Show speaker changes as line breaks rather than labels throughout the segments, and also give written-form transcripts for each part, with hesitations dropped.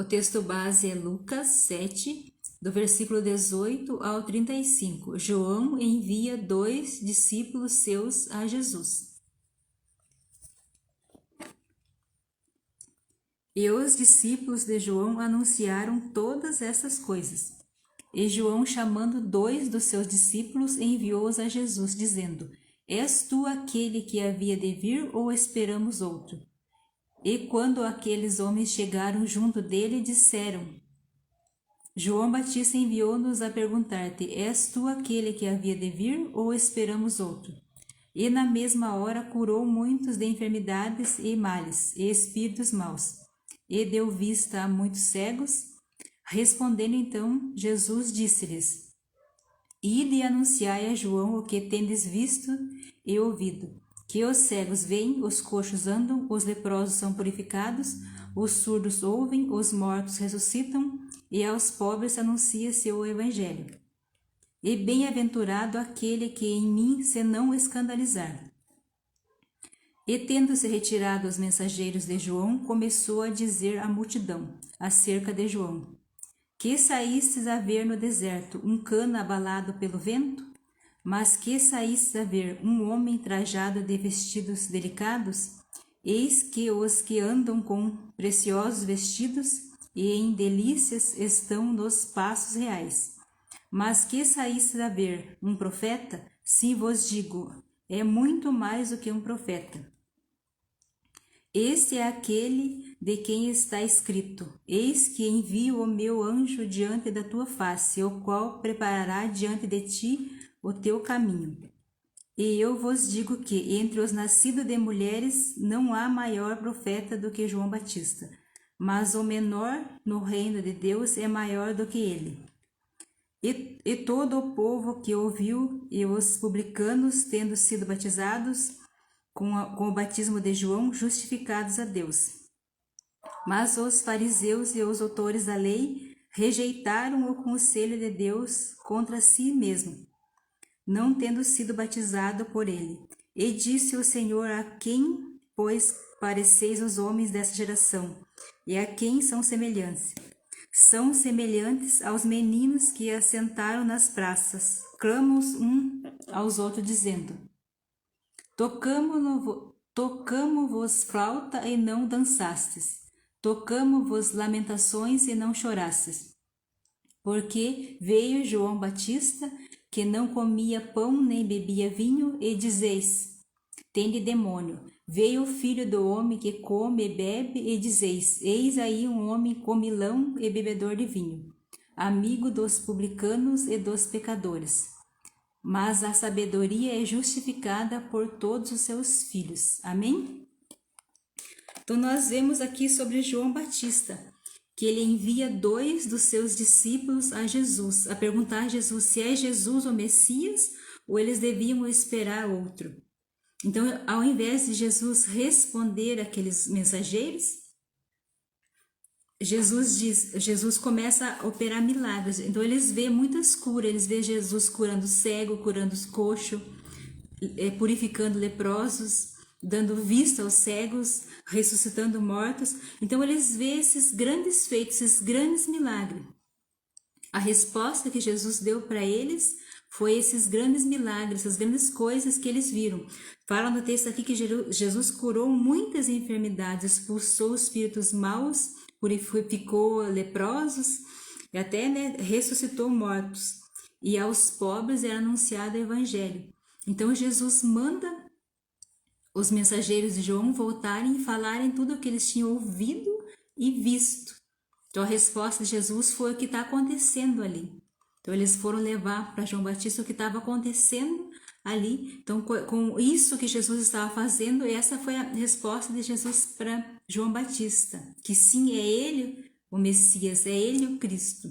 O texto base é Lucas 7, do versículo 18 ao 35. João envia 2 discípulos seus a Jesus. E os discípulos de João anunciaram todas essas coisas. E João, chamando 2 dos seus discípulos, enviou-os a Jesus, dizendo: És tu aquele que havia de vir, ou esperamos outro? E quando aqueles homens chegaram junto dele, disseram: João Batista enviou-nos a perguntar-te: És tu aquele que havia de vir, ou esperamos outro? E na mesma hora curou muitos de enfermidades e males, e espíritos maus, e deu vista a muitos cegos. Respondendo então, Jesus disse-lhes: Ide e anunciai a João o que tendes visto e ouvido, que os cegos veem, os coxos andam, os leprosos são purificados, os surdos ouvem, os mortos ressuscitam, e aos pobres anuncia-se o Evangelho. E bem-aventurado aquele que em mim se não escandalizar. E tendo-se retirado os mensageiros de João, começou a dizer à multidão, acerca de João: Que saístes a ver no deserto um cano abalado pelo vento? Mas que saístes a ver um homem trajado de vestidos delicados? Eis que os que andam com preciosos vestidos e em delícias estão nos passos reais. Mas que saístes a ver um profeta? Sim vos digo, é muito mais do que um profeta. Este é aquele de quem está escrito: Eis que envio o meu anjo diante da tua face, o qual preparará diante de ti o teu caminho. E eu vos digo que entre os nascidos de mulheres não há maior profeta do que João Batista, mas o menor no reino de Deus é maior do que ele. E todo o povo que ouviu, e os publicanos, tendo sido batizados com o batismo de João, justificados a Deus. Mas os fariseus e os doutores da lei rejeitaram o conselho de Deus contra si mesmo, não tendo sido batizado por ele. E disse o Senhor: A quem, pois, pareceis os homens dessa geração? E a quem são semelhantes? São semelhantes aos meninos que assentaram nas praças, clamam um aos outros, dizendo: Tocamo-vos flauta e não dançastes, tocamo-vos lamentações e não chorastes. Porque veio João Batista, que não comia pão nem bebia vinho, e dizeis: Tende demônio. Veio o Filho do Homem, que come e bebe, e dizeis: Eis aí um homem comilão e bebedor de vinho, amigo dos publicanos e dos pecadores. Mas a sabedoria é justificada por todos os seus filhos. Amém? Então nós vemos aqui sobre João Batista, que ele envia 2 dos seus discípulos a Jesus, a perguntar a Jesus se é Jesus o Messias ou eles deviam esperar outro. Então, ao invés de Jesus responder aqueles mensageiros, Jesus começa a operar milagres. Então eles vêem muitas curas, eles vêem Jesus curando cego, curando os coxos, purificando leprosos, dando vista aos cegos, ressuscitando mortos. Então eles veem esses grandes feitos, esses grandes milagres. A resposta que Jesus deu para eles foi esses grandes milagres, essas grandes coisas que eles viram. Fala no texto aqui que Jesus curou muitas enfermidades, expulsou espíritos maus, purificou leprosos e até ressuscitou mortos. E aos pobres era anunciado o evangelho. Então Jesus manda os mensageiros de João voltarem e falarem tudo o que eles tinham ouvido e visto. Então a resposta de Jesus foi o que está acontecendo ali. Então eles foram levar para João Batista o que estava acontecendo ali. Então com isso que Jesus estava fazendo, essa foi a resposta de Jesus para João Batista, que sim, é ele o Messias, é ele o Cristo.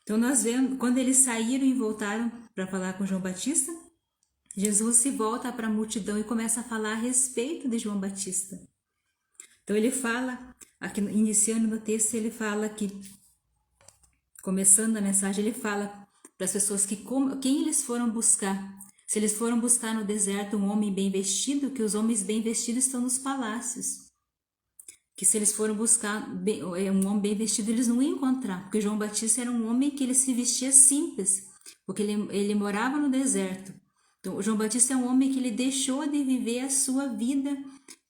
Então nós vemos, quando eles saíram e voltaram para falar com João Batista, Jesus se volta para a multidão e começa a falar a respeito de João Batista. Então ele fala, aqui iniciando no texto, ele fala que, começando a mensagem, ele fala para as pessoas que quem eles foram buscar. Se eles foram buscar no deserto um homem bem vestido, que os homens bem vestidos estão nos palácios. que se eles foram buscar um homem bem vestido, eles não iam encontrar, porque João Batista era um homem que ele se vestia simples, porque ele morava no deserto. Então, João Batista é um homem que ele deixou de viver a sua vida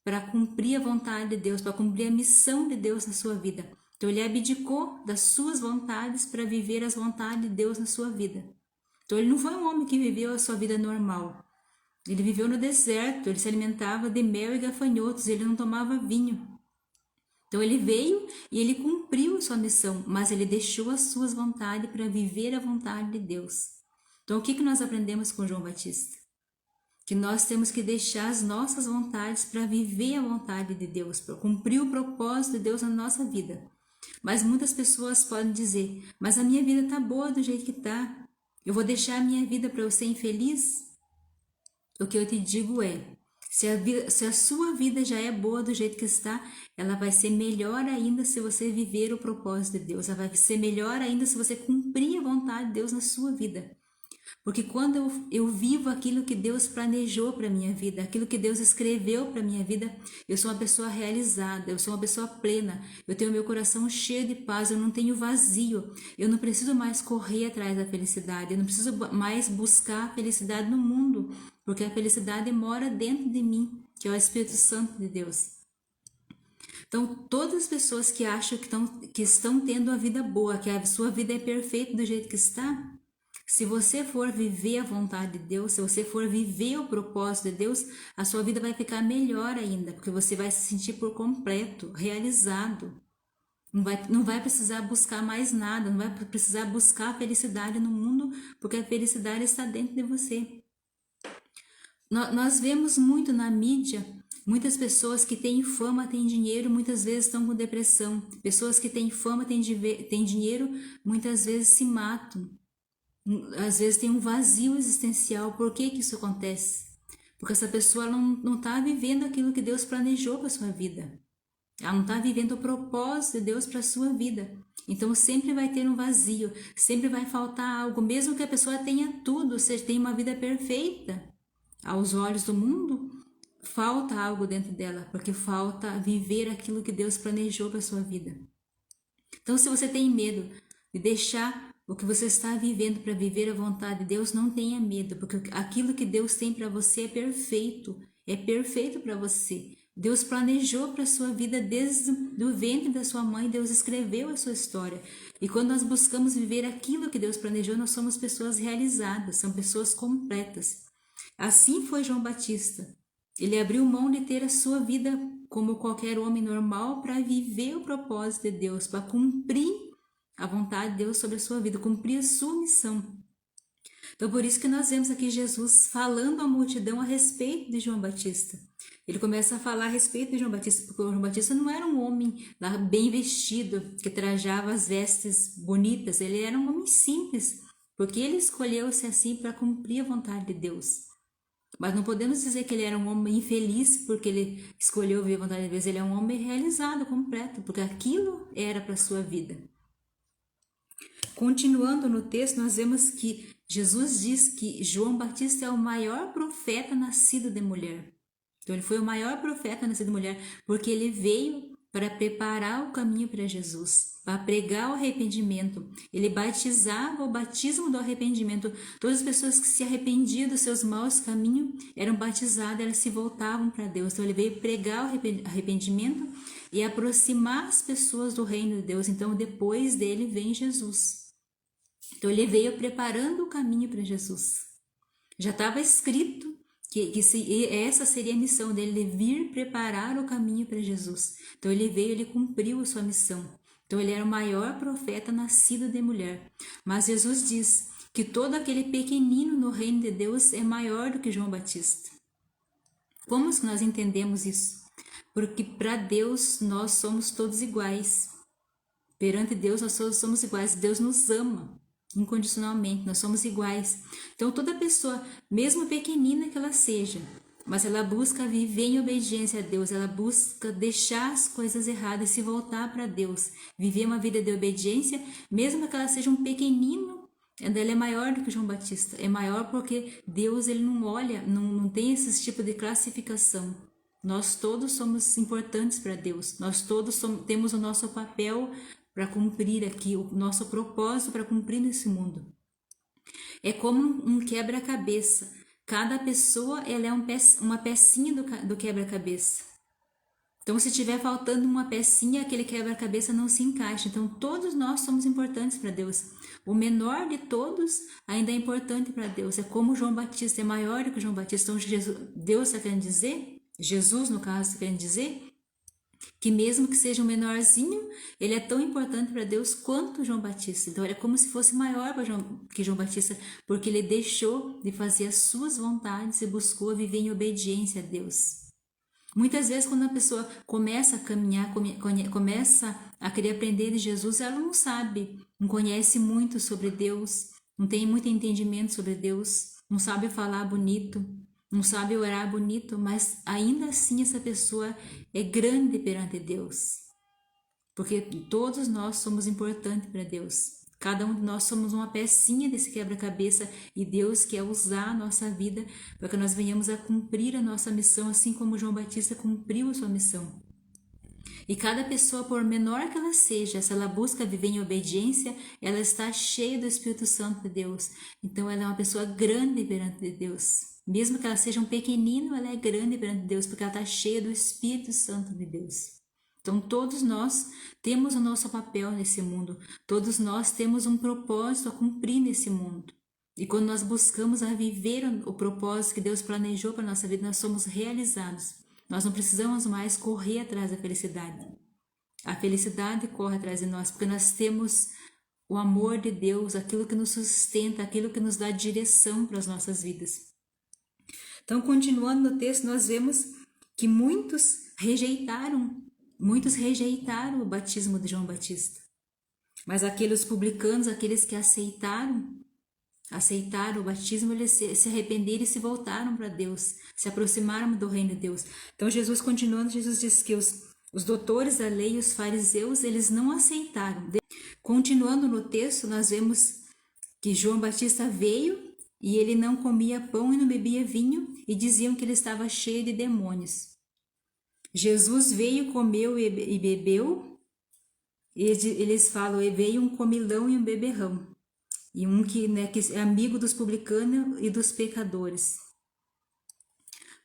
para cumprir a vontade de Deus, para cumprir a missão de Deus na sua vida. Então, ele abdicou das suas vontades para viver as vontades de Deus na sua vida. Então, ele não foi um homem que viveu a sua vida normal. Ele viveu no deserto, ele se alimentava de mel e gafanhotos, ele não tomava vinho. Então ele veio e ele cumpriu a sua missão, mas ele deixou as suas vontades para viver a vontade de Deus. Então o que nós aprendemos com João Batista? Que nós temos que deixar as nossas vontades para viver a vontade de Deus, para cumprir o propósito de Deus na nossa vida. Mas muitas pessoas podem dizer, mas a minha vida está boa do jeito que está, eu vou deixar a minha vida para eu ser infeliz? O que eu te digo é, se a sua vida já é boa do jeito que está, ela vai ser melhor ainda se você viver o propósito de Deus. Ela vai ser melhor ainda se você cumprir a vontade de Deus na sua vida. Porque quando eu vivo aquilo que Deus planejou para a minha vida, aquilo que Deus escreveu para a minha vida, eu sou uma pessoa realizada, eu sou uma pessoa plena, eu tenho meu coração cheio de paz, eu não tenho vazio, eu não preciso mais correr atrás da felicidade, eu não preciso mais buscar a felicidade no mundo, porque a felicidade mora dentro de mim, que é o Espírito Santo de Deus. Então, todas as pessoas que acham que estão tendo a vida boa, que a sua vida é perfeita do jeito que está, se você for viver a vontade de Deus, se você for viver o propósito de Deus, a sua vida vai ficar melhor ainda, porque você vai se sentir por completo, realizado. Não vai precisar buscar mais nada, não vai precisar buscar a felicidade no mundo, porque a felicidade está dentro de você. Nós vemos muito na mídia, muitas pessoas que têm fama, têm dinheiro, muitas vezes estão com depressão. Pessoas que têm fama, têm dinheiro, muitas vezes se matam. Às vezes tem um vazio existencial. Por que isso acontece? Porque essa pessoa não está vivendo aquilo que Deus planejou para a sua vida. Ela não está vivendo o propósito de Deus para a sua vida. Então sempre vai ter um vazio, sempre vai faltar algo, mesmo que a pessoa tenha tudo, ou seja, tenha uma vida perfeita. Aos olhos do mundo, falta algo dentro dela, porque falta viver aquilo que Deus planejou para a sua vida. Então, se você tem medo de deixar o que você está vivendo para viver a vontade de Deus, não tenha medo, porque aquilo que Deus tem para você é perfeito para você. Deus planejou para a sua vida desde o ventre da sua mãe, Deus escreveu a sua história. E quando nós buscamos viver aquilo que Deus planejou, nós somos pessoas realizadas, são pessoas completas. Assim foi João Batista. Ele abriu mão de ter a sua vida como qualquer homem normal para viver o propósito de Deus, para cumprir a vontade de Deus sobre a sua vida, cumprir a sua missão. Então, por isso que nós vemos aqui Jesus falando à multidão a respeito de João Batista. Ele começa a falar a respeito de João Batista, porque João Batista não era um homem bem vestido, que trajava as vestes bonitas, ele era um homem simples, porque ele escolheu ser assim para cumprir a vontade de Deus. Mas não podemos dizer que ele era um homem infeliz porque ele escolheu viver a vontade de Deus. Ele é um homem realizado, completo, porque aquilo era para a sua vida. Continuando no texto, nós vemos que Jesus diz que João Batista é o maior profeta nascido de mulher. Então ele foi o maior profeta nascido de mulher, porque ele veio para preparar o caminho para Jesus, para pregar o arrependimento. Ele batizava o batismo do arrependimento. Todas as pessoas que se arrependiam dos seus maus caminhos eram batizadas, elas se voltavam para Deus. Então ele veio pregar o arrependimento e aproximar as pessoas do reino de Deus. Então depois dele vem Jesus. Então ele veio preparando o caminho para Jesus. Já estava escrito que essa seria a missão dele, de vir preparar o caminho para Jesus. Então ele veio, ele cumpriu a sua missão. Então ele era o maior profeta nascido de mulher. Mas Jesus diz que todo aquele pequenino no reino de Deus é maior do que João Batista. Como que nós entendemos isso? Porque para Deus nós somos todos iguais. Perante Deus nós todos somos iguais. Deus nos ama incondicionalmente, nós somos iguais. Então toda pessoa, mesmo pequenina que ela seja, mas ela busca viver em obediência a Deus, ela busca deixar as coisas erradas e se voltar para Deus, viver uma vida de obediência, mesmo que ela seja um pequenino, ela é maior do que João Batista. É maior porque Deus, ele não olha, não tem esse tipo de classificação. Nós todos somos importantes para Deus. Nós todos temos o nosso papel para cumprir aqui, o nosso propósito para cumprir nesse mundo. É como um quebra-cabeça. Cada pessoa ela é uma pecinha do quebra-cabeça. Então, se tiver faltando uma pecinha, aquele quebra-cabeça não se encaixa. Então, todos nós somos importantes para Deus. O menor de todos ainda é importante para Deus. É como João Batista, é maior do que João Batista. Então, Deus está querendo dizer, Jesus, no caso, está querendo dizer, que mesmo que seja um menorzinho, ele é tão importante para Deus quanto João Batista. Então, é como se fosse maior que João Batista, porque ele deixou de fazer as suas vontades e buscou viver em obediência a Deus. Muitas vezes, quando a pessoa começa a caminhar, começa a querer aprender de Jesus, ela não sabe, não conhece muito sobre Deus, não tem muito entendimento sobre Deus, não sabe falar bonito, não sabe orar bonito, mas ainda assim essa pessoa é grande perante Deus. Porque todos nós somos importantes para Deus. Cada um de nós somos uma pecinha desse quebra-cabeça e Deus quer usar a nossa vida para que nós venhamos a cumprir a nossa missão, assim como João Batista cumpriu a sua missão. E cada pessoa, por menor que ela seja, se ela busca viver em obediência, ela está cheia do Espírito Santo de Deus. Então ela é uma pessoa grande perante Deus. Mesmo que ela seja um pequenino, ela é grande perante Deus, porque ela está cheia do Espírito Santo de Deus. Então, todos nós temos o nosso papel nesse mundo, todos nós temos um propósito a cumprir nesse mundo. E quando nós buscamos a viver o propósito que Deus planejou para a nossa vida, nós somos realizados. Nós não precisamos mais correr atrás da felicidade. A felicidade corre atrás de nós, porque nós temos o amor de Deus, aquilo que nos sustenta, aquilo que nos dá direção para as nossas vidas. Então, continuando no texto, nós vemos que muitos rejeitaram o batismo de João Batista. Mas aqueles publicanos, aqueles que aceitaram o batismo, eles se arrependeram e se voltaram para Deus, se aproximaram do reino de Deus. Então, Jesus continuando, Jesus diz que os doutores da lei, os fariseus, eles não aceitaram. Continuando no texto, nós vemos que João Batista veio e ele não comia pão e não bebia vinho e diziam que ele estava cheio de demônios. Jesus veio, comeu e bebeu, e eles falam, veio um comilão e um beberrão, e um que é amigo dos publicanos e dos pecadores.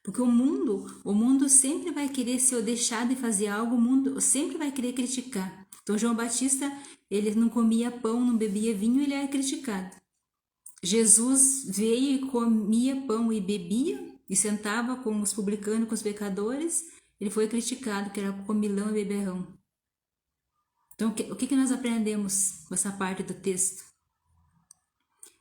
Porque o mundo sempre vai querer, se eu deixar de fazer algo, o mundo sempre vai querer criticar. Então João Batista, ele não comia pão, não bebia vinho, ele era criticado. Jesus veio e comia pão e bebia, e sentava com os publicanos, com os pecadores. Ele foi criticado, que era comilão e beberrão. Então, o que nós aprendemos com essa parte do texto?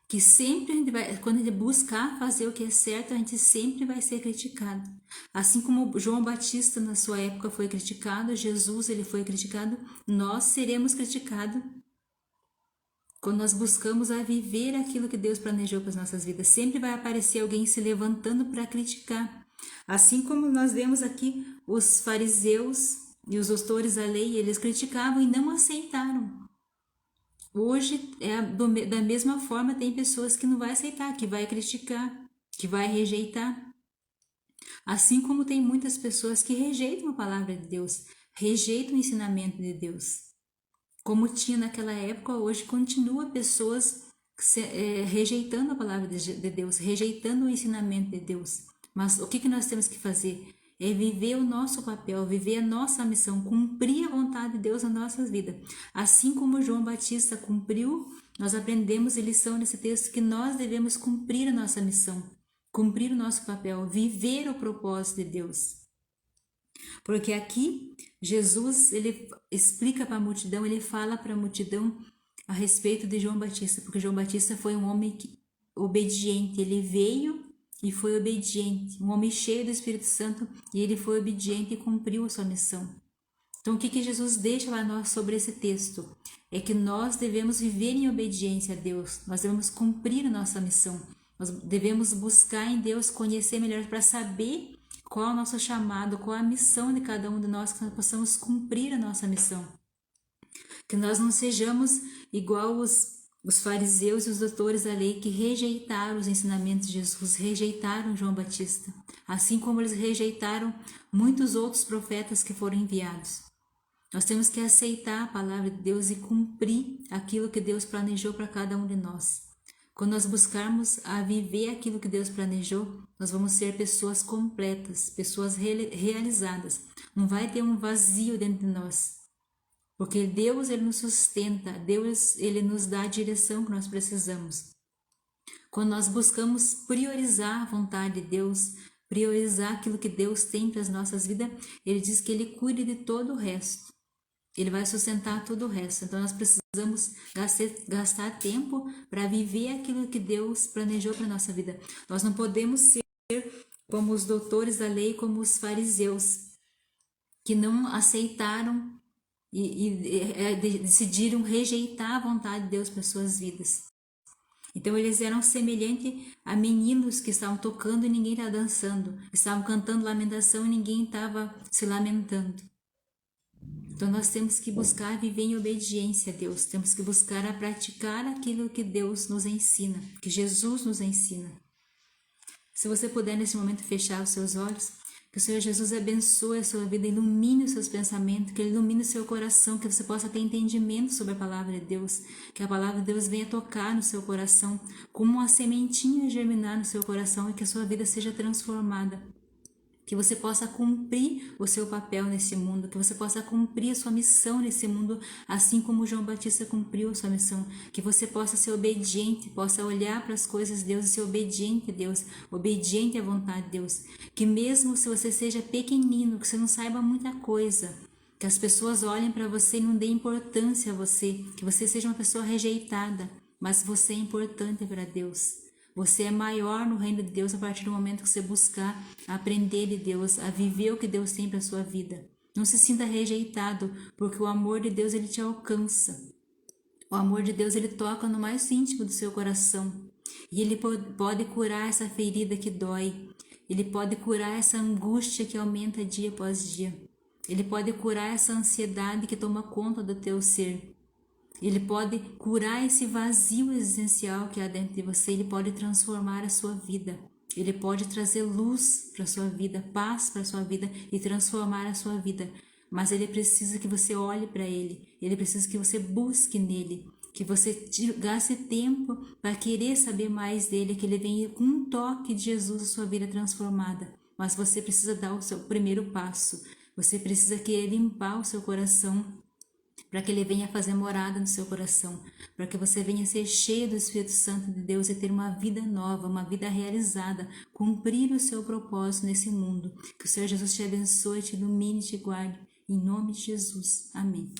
Que sempre quando a gente buscar fazer o que é certo, a gente sempre vai ser criticado. Assim como João Batista na sua época foi criticado, Jesus ele foi criticado, nós seremos criticados quando nós buscamos a viver aquilo que Deus planejou para as nossas vidas. Sempre vai aparecer alguém se levantando para criticar. Assim como nós vemos aqui os fariseus e os doutores da lei, eles criticavam e não aceitaram. Hoje, da mesma forma, tem pessoas que não vai aceitar, que vai criticar, que vai rejeitar. Assim como tem muitas pessoas que rejeitam a palavra de Deus, rejeitam o ensinamento de Deus. Como tinha naquela época, hoje continua pessoas rejeitando a palavra de Deus, rejeitando o ensinamento de Deus. Mas o que nós temos que fazer? É viver o nosso papel, viver a nossa missão, cumprir a vontade de Deus na nossa vida. Assim como João Batista cumpriu, nós aprendemos a lição nesse texto que nós devemos cumprir a nossa missão, cumprir o nosso papel, viver o propósito de Deus. Porque aqui Jesus ele explica para a multidão, ele fala para a multidão a respeito de João Batista, porque João Batista foi um homem obediente, ele veio e foi obediente, um homem cheio do Espírito Santo, e ele foi obediente e cumpriu a sua missão. Então, o que Jesus deixa para nós sobre esse texto? É que nós devemos viver em obediência a Deus, nós devemos cumprir a nossa missão, nós devemos buscar em Deus, conhecer melhor para saber qual é o nosso chamado, qual é a missão de cada um de nós, que nós possamos cumprir a nossa missão. Que nós não sejamos igual os fariseus e os doutores da lei que rejeitaram os ensinamentos de Jesus, rejeitaram João Batista. assim como eles rejeitaram muitos outros profetas que foram enviados. Nós temos que aceitar a palavra de Deus e cumprir aquilo que Deus planejou para cada um de nós. Quando nós buscarmos a viver aquilo que Deus planejou, nós vamos ser pessoas completas, pessoas realizadas. Não vai ter um vazio dentro de nós. Porque Deus, Ele nos sustenta, Deus, Ele nos dá a direção que nós precisamos. Quando nós buscamos priorizar a vontade de Deus, priorizar aquilo que Deus tem para as nossas vidas, Ele diz que Ele cuida de todo o resto. Ele vai sustentar todo o resto. Então nós precisamos gastar tempo para viver aquilo que Deus planejou para a nossa vida. Nós não podemos ser como os doutores da lei, como os fariseus, que não aceitaram e decidiram rejeitar a vontade de Deus para suas vidas. Então eles eram semelhantes a meninos que estavam tocando e ninguém estava dançando, estavam cantando lamentação e ninguém estava se lamentando. Então nós temos que buscar viver em obediência a Deus, temos que buscar a praticar aquilo que Deus nos ensina, que Jesus nos ensina. Se você puder nesse momento fechar os seus olhos, que o Senhor Jesus abençoe a sua vida, ilumine os seus pensamentos, que Ele ilumine o seu coração, que você possa ter entendimento sobre a palavra de Deus, que a palavra de Deus venha tocar no seu coração, como uma sementinha germinar no seu coração e que a sua vida seja transformada. Que você possa cumprir o seu papel nesse mundo, que você possa cumprir a sua missão nesse mundo, assim como João Batista cumpriu a sua missão, que você possa ser obediente, possa olhar para as coisas de Deus e ser obediente a Deus, obediente à vontade de Deus, que mesmo se você seja pequenino, que você não saiba muita coisa, que as pessoas olhem para você e não deem importância a você, que você seja uma pessoa rejeitada, mas você é importante para Deus. Você é maior no reino de Deus a partir do momento que você buscar aprender de Deus, a viver o que Deus tem para a sua vida. Não se sinta rejeitado, porque o amor de Deus ele te alcança. O amor de Deus ele toca no mais íntimo do seu coração. E ele pode curar essa ferida que dói. Ele pode curar essa angústia que aumenta dia após dia. Ele pode curar essa ansiedade que toma conta do teu ser. Ele pode curar esse vazio existencial que há dentro de você, Ele pode transformar a sua vida, Ele pode trazer luz para a sua vida, paz para a sua vida e transformar a sua vida, mas Ele precisa que você olhe para Ele, Ele precisa que você busque nele, que você gaste tempo para querer saber mais dele, que Ele venha com um toque de Jesus a sua vida transformada, mas você precisa dar o seu primeiro passo, você precisa querer limpar o seu coração, para que Ele venha fazer morada no seu coração, para que você venha ser cheio do Espírito Santo de Deus e ter uma vida nova, uma vida realizada, cumprir o seu propósito nesse mundo. Que o Senhor Jesus te abençoe, te ilumine e te guarde. Em nome de Jesus. Amém.